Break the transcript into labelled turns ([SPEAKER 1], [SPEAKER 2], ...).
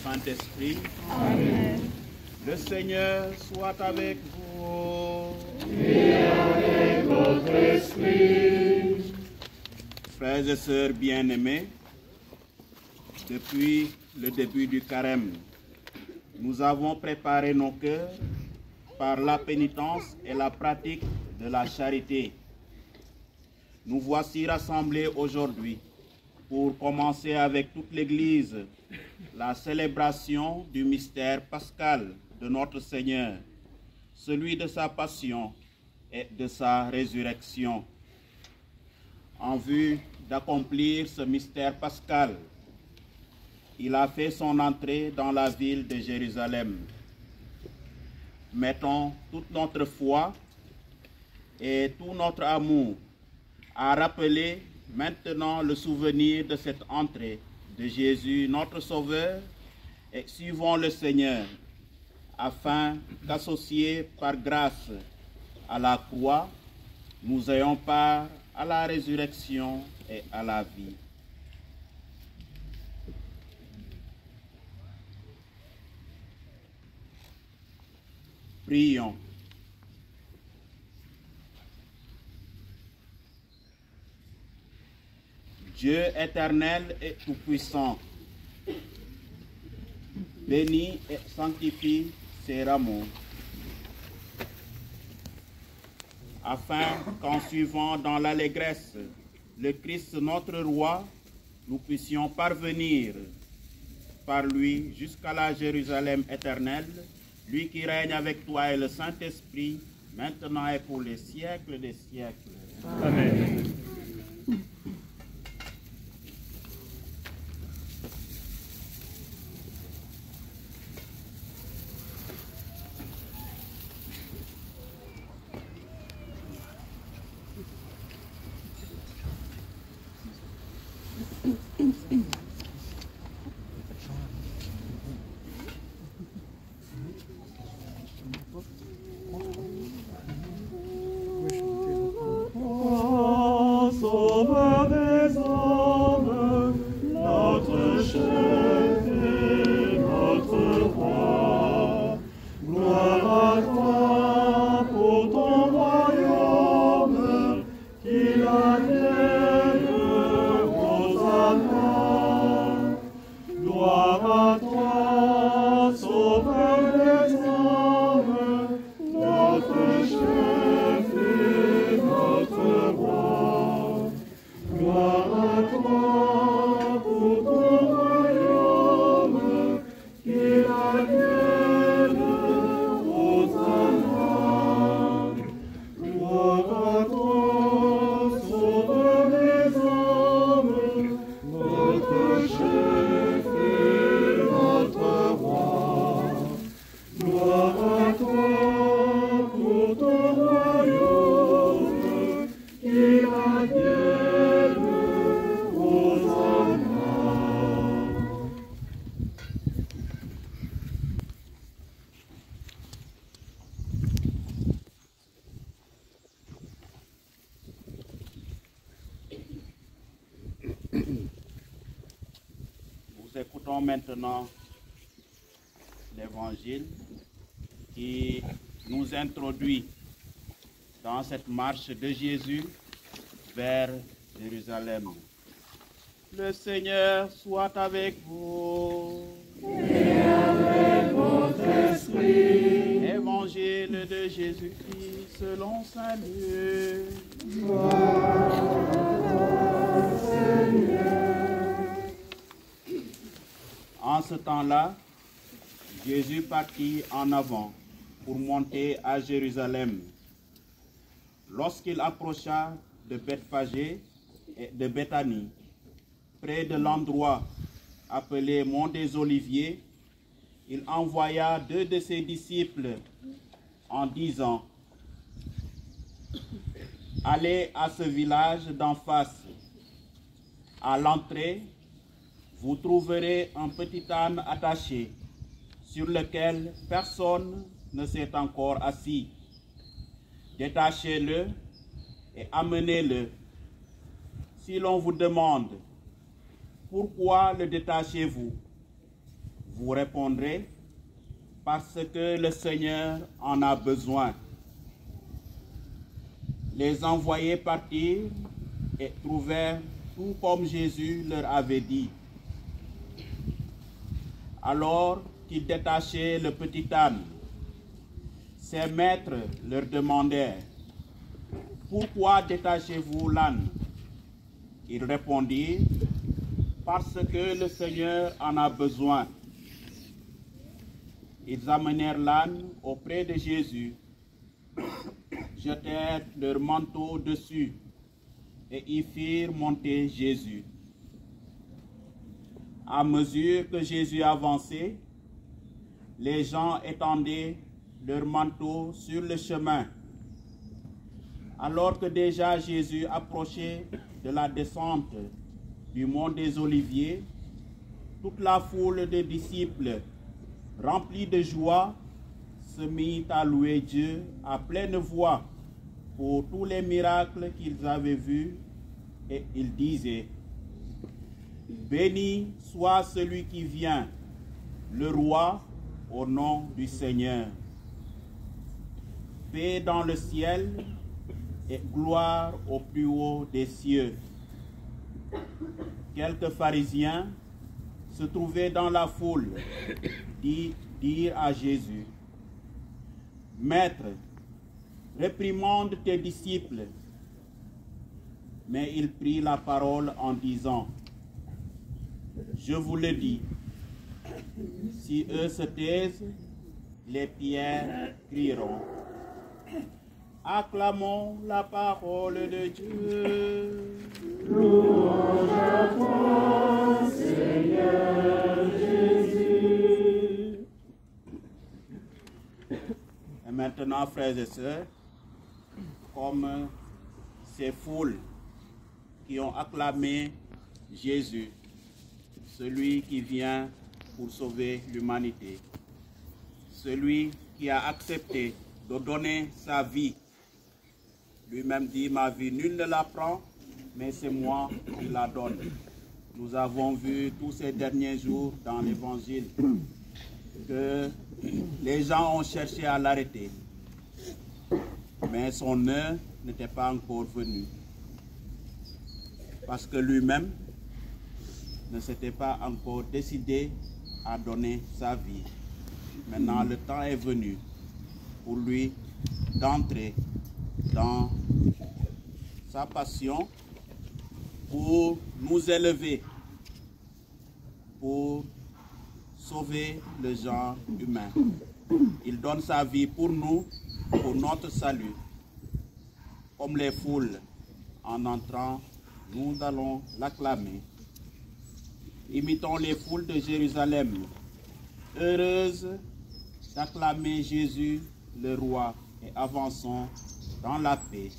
[SPEAKER 1] Saint-Esprit.
[SPEAKER 2] Amen.
[SPEAKER 1] Le Seigneur soit avec vous.
[SPEAKER 2] Et avec votre esprit.
[SPEAKER 1] Frères et sœurs bien-aimés, depuis le début du carême, nous avons préparé nos cœurs par la pénitence et la pratique de la charité. Nous voici rassemblés aujourd'hui pour commencer avec toute l'Église la célébration du mystère pascal de notre Seigneur, celui de sa passion et de sa résurrection. En vue d'accomplir ce mystère pascal, il a fait son entrée dans la ville de Jérusalem. Mettons toute notre foi et tout notre amour à rappeler maintenant le souvenir de cette entrée de Jésus, notre Sauveur, et suivons le Seigneur, afin qu'associés par grâce à la croix, nous ayons part à la résurrection et à la vie. Prions. Dieu éternel et tout-puissant, bénis et sanctifie ces rameaux, afin qu'en suivant dans l'allégresse le Christ notre Roi, nous puissions parvenir par lui jusqu'à la Jérusalem éternelle, lui qui règne avec toi et le Saint-Esprit, maintenant et pour les siècles des siècles.
[SPEAKER 2] Amen.
[SPEAKER 3] Sauveur des hommes, notre chef et notre roi, gloire à toi pour ton royaume, qu'il advienne Hosanna. Gloire à toi, Sauveur des hommes, notre chef et notre roi. Gloire à toi pour ton royaume, qu'il advienne Hosanna. Gloire à toi, Sauveur des hommes, notre chef et notre roi. Gloire à toi pour ton royaume, qu'il advienne Hosanna.
[SPEAKER 1] Nous écoutons maintenant l'Évangile qui nous introduit dans cette marche de Jésus vers Jérusalem. Le Seigneur soit avec vous.
[SPEAKER 2] Et avec votre esprit.
[SPEAKER 1] Évangile de Jésus-Christ selon saint Luc. En ce temps-là, Jésus partit en avant pour monter à Jérusalem. Lorsqu'il approcha de Bethphagée et de Béthanie, près de l'endroit appelé Mont des Oliviers, il envoya 2 de ses disciples en disant: Allez à ce village d'en face. À l'entrée, vous trouverez un petit âne attaché, sur lequel personne ne s'est encore assis. Détachez-le et amenez-le. Si l'on vous demande: Pourquoi le détachez-vous? Vous répondrez, parce que le Seigneur en a besoin. Les envoyés partirent et trouvèrent tout comme Jésus leur avait dit. Alors qu'ils détachaient le petit âne, ses maîtres leur demandèrent, « Pourquoi détachez-vous l'âne ?» Ils répondirent, « Parce que le Seigneur en a besoin. » Ils amenèrent l'âne auprès de Jésus, jetèrent leur manteau dessus et y firent monter Jésus. À mesure que Jésus avançait, les gens étendaient leur manteau sur le chemin. Alors que déjà Jésus approchait de la descente du mont des Oliviers, toute la foule de disciples, remplis de joie, se mit à louer Dieu à pleine voix pour tous les miracles qu'ils avaient vus, et ils disaient, « Béni soit celui qui vient, le roi, au nom du Seigneur. Paix dans le ciel et gloire au plus haut des cieux. » Quelques pharisiens se trouvaient dans la foule, dirent à Jésus, « Maître, réprimande tes disciples. » Mais il prit la parole en disant, « Je vous le dis, si eux se taisent, les pierres crieront. » Acclamons la parole de Dieu.
[SPEAKER 2] Louange à toi, Seigneur Jésus.
[SPEAKER 1] Et maintenant, frères et sœurs, comme ces foules qui ont acclamé Jésus, celui qui vient pour sauver l'humanité, celui qui a accepté de donner sa vie. Lui-même dit, ma vie, nul ne la prend, mais c'est moi qui la donne. Nous avons vu tous ces derniers jours dans l'évangile que les gens ont cherché à l'arrêter, mais son heure n'était pas encore venue. Parce que lui-même ne s'était pas encore décidé à donner sa vie. Maintenant, le temps est venu pour lui d'entrer dans sa passion pour nous élever, pour sauver le genre humain. Il donne sa vie pour nous, pour notre salut. Comme les foules, en entrant, nous allons l'acclamer. Imitons les foules de Jérusalem, heureuses d'acclamer Jésus le roi, et avançons dans la paix.